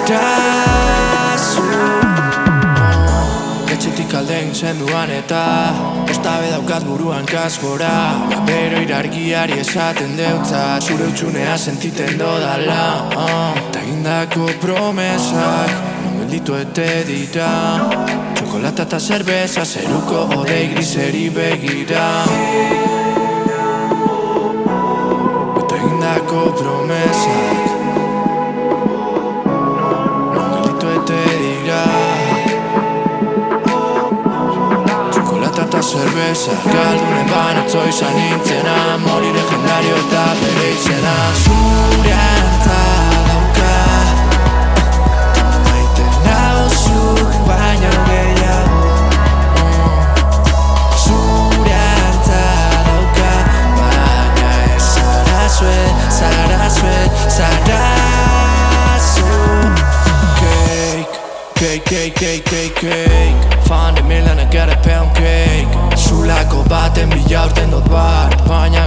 zara zu. Etxetik alde egin zenduan eta ostabe daukat buruan kasgora. Gabero irargiari esaten deutza zure utxunea sentiten dodala. Ta egindako promesak non gelditu ete dira. Txokolata eta zerbeza zeruko odei griseri begira. Eta egindako promesak non gelditu ete dira. Txokolata eta zerbeza galdunen banatzo izan nintzena. Mori legendario eta bere izena. Zure antza dauka maite nauzuk baina gehiago. Zure antza dauka baina ez zarazue, zarazue, zarazu. Cake Fan de milanak gara pound cake. Zulako baten bila urten dut bat, baina